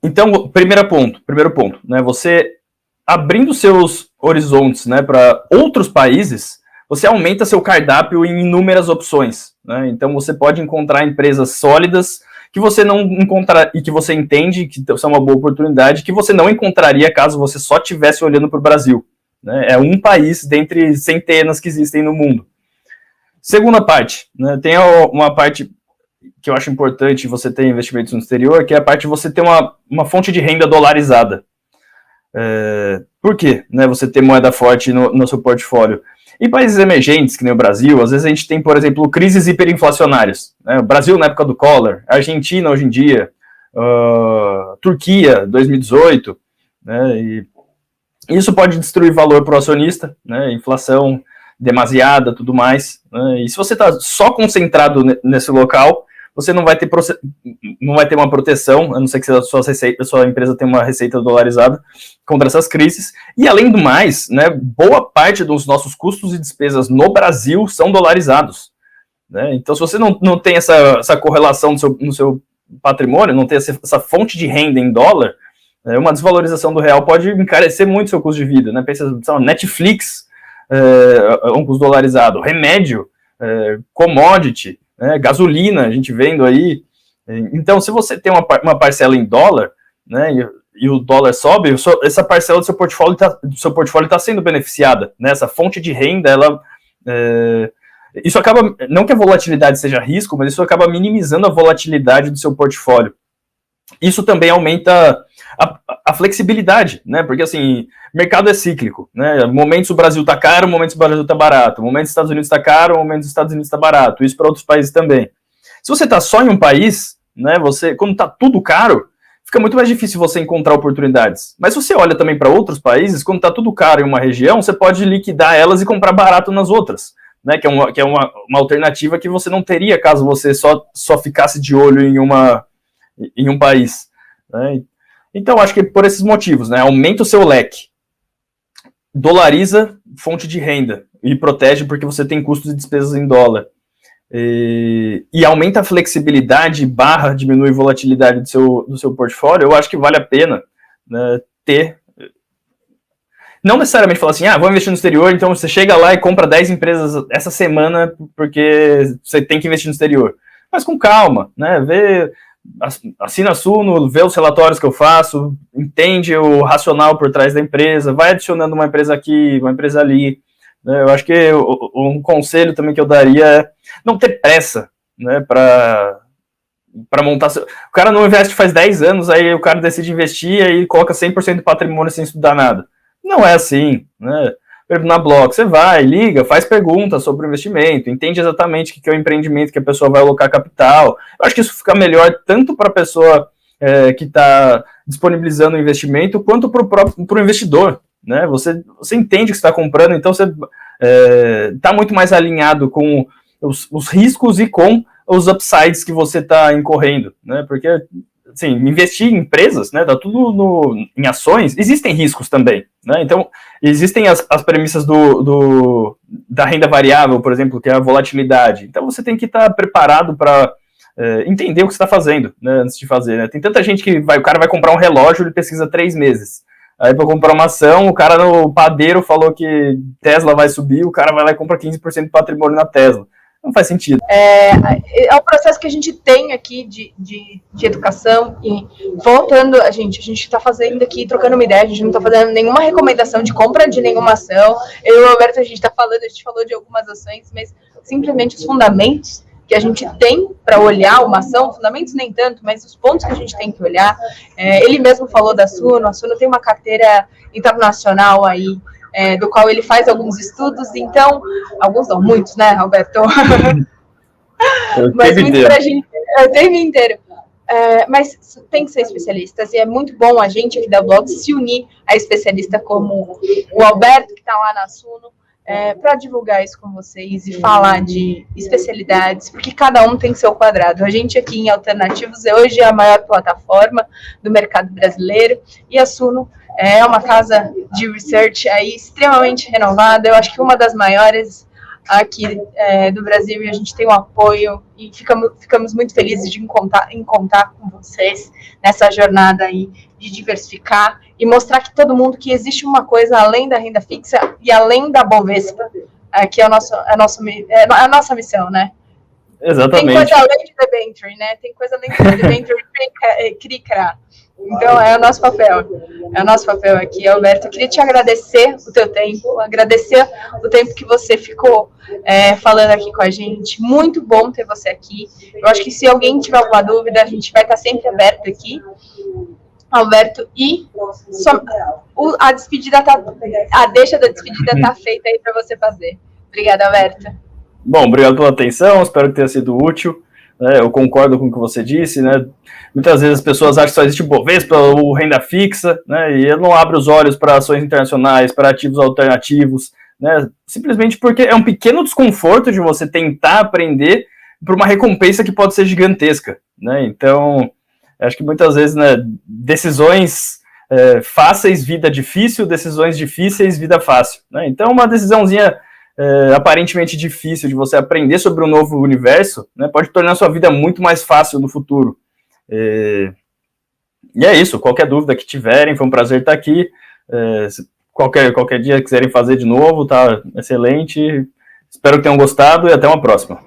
Então, primeiro ponto, né? Você abrindo seus horizontes, né, para outros países, você aumenta seu cardápio em inúmeras opções, né? Então, você pode encontrar empresas sólidas que você não encontrar e que você entende que são uma boa oportunidade, que você não encontraria caso você só estivesse olhando para o Brasil, né? É um país dentre centenas que existem no mundo. Segunda parte, né, tem uma parte que eu acho importante você ter investimentos no exterior, que é a parte de você ter uma fonte de renda dolarizada. Por quê? Né, você ter moeda forte no seu portfólio. Em países emergentes, que nem o Brasil, às vezes a gente tem, por exemplo, crises hiperinflacionárias. Né, o Brasil na época do Collor, Argentina hoje em dia, Turquia, 2018, né, e isso pode destruir valor para o acionista, né, inflação demasiada, tudo mais, né? E se você está só concentrado nesse local, você não vai ter uma proteção, a não ser que a sua empresa tenha uma receita dolarizada contra essas crises, e além do mais, né, boa parte dos nossos custos e despesas no Brasil são dolarizados, né? Então se você não tem essa correlação no seu patrimônio, não tem essa fonte de renda em dólar, uma desvalorização do real pode encarecer muito seu custo de vida, né? Pensa, Netflix, um custo dolarizado, remédio, commodity, gasolina, a gente vendo aí. Então, se você tem uma parcela em dólar, né, e o dólar sobe, essa parcela do seu portfólio está sendo beneficiada, né? Essa fonte de renda, isso acaba, não que a volatilidade seja risco, mas isso acaba minimizando a volatilidade do seu portfólio. Isso também aumenta a flexibilidade, né? Porque assim, mercado é cíclico, né? Momentos o Brasil está caro, momentos o Brasil está barato, momentos os Estados Unidos está caro, momentos os Estados Unidos está barato. Isso para outros países também. Se você está só em um país, né? Quando está tudo caro, fica muito mais difícil você encontrar oportunidades. Mas se você olha também para outros países, quando está tudo caro em uma região, você pode liquidar elas e comprar barato nas outras, né? Que é uma alternativa que você não teria caso você só ficasse de olho em um país, né? Então, acho que por esses motivos, né, aumenta o seu leque, dolariza fonte de renda e protege porque você tem custos e despesas em dólar. E aumenta a flexibilidade / diminui a volatilidade do seu portfólio, eu acho que vale a pena, né, ter... Não necessariamente falar assim, vou investir no exterior, então você chega lá e compra 10 empresas essa semana porque você tem que investir no exterior. Mas com calma, né? Assina a Suno, vê os relatórios que eu faço, entende o racional por trás da empresa, vai adicionando uma empresa aqui, uma empresa ali. Né? Eu acho que um conselho também que eu daria é não ter pressa, né, para montar... O cara não investe faz 10 anos, aí o cara decide investir e coloca 100% do patrimônio sem estudar nada. Não é assim, né? Por exemplo, na Block, você vai, liga, faz perguntas sobre o investimento, entende exatamente o que é o empreendimento que a pessoa vai alocar capital. Eu acho que isso fica melhor tanto para a pessoa que está disponibilizando o investimento, quanto para o investidor, né? Você entende o que você está comprando, então você está muito mais alinhado com os riscos e com os upsides que você está incorrendo, né? Porque... Assim, investir em empresas, né, dá tudo em ações, existem riscos também, né, então existem as premissas da renda variável, por exemplo, que é a volatilidade, então você tem que estar preparado para entender o que você está fazendo, né, antes de fazer, né, tem tanta gente que o cara vai comprar um relógio, ele pesquisa 3 meses, aí para comprar uma ação, o cara no padeiro falou que Tesla vai subir, o cara vai lá e compra 15% do patrimônio na Tesla. Não faz sentido. É um processo que a gente tem aqui de educação e voltando, a gente está fazendo aqui, trocando uma ideia, a gente não está fazendo nenhuma recomendação de compra de nenhuma ação. Eu e o Alberto, a gente falou de algumas ações, mas simplesmente os fundamentos que a gente tem para olhar uma ação, fundamentos nem tanto, mas os pontos que a gente tem que olhar. Ele mesmo falou da Suno, a Suno tem uma carteira internacional aí, do qual ele faz alguns estudos, então, alguns não, muitos, né, Alberto? Mas muito pra gente, o tempo inteiro. Mas tem que ser especialistas, e é muito bom a gente aqui da Blog se unir a especialista como o Alberto, que está lá na Suno, para divulgar isso com vocês e falar de especialidades, porque cada um tem seu quadrado. A gente aqui em Alternativos hoje é a maior plataforma do mercado brasileiro, e a Suno é uma casa de research aí extremamente renovada, eu acho que uma das maiores aqui do Brasil, e a gente tem um apoio e ficamos muito felizes de contar com vocês nessa jornada aí de diversificar e mostrar que todo mundo que existe uma coisa além da renda fixa e além da Bovespa, que é a nossa missão, né? Exatamente. Tem coisa além de debenture, né? Tem coisa além de debenture CRI-CRA. Então, é o nosso papel. É o nosso papel aqui, Alberto. Eu queria te agradecer o teu tempo, agradecer o tempo que você ficou falando aqui com a gente. Muito bom ter você aqui. Eu acho que se alguém tiver alguma dúvida, a gente vai estar sempre aberto aqui. Alberto, e a despedida a deixa da despedida está feita aí para você fazer. Obrigada, Alberto. Bom, obrigado pela atenção, espero que tenha sido útil. Eu concordo com o que você disse, né? Muitas vezes as pessoas acham que só existe o Bovespa ou renda fixa, né? E ele não abre os olhos para ações internacionais, para ativos alternativos, né? Simplesmente porque é um pequeno desconforto de você tentar aprender por uma recompensa que pode ser gigantesca, né? Então, acho que muitas vezes, né, decisões fáceis, vida difícil, decisões difíceis, vida fácil, né? Então, uma decisãozinha aparentemente difícil de você aprender sobre um novo universo, né, pode tornar a sua vida muito mais fácil no futuro. E é isso, qualquer dúvida que tiverem, foi um prazer estar aqui. Qualquer dia quiserem fazer de novo, tá excelente. Espero que tenham gostado e até uma próxima.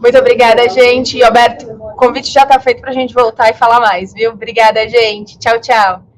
Muito obrigada, gente. E, Alberto, o convite já está feito para a gente voltar e falar mais, viu? Obrigada, gente. Tchau, tchau.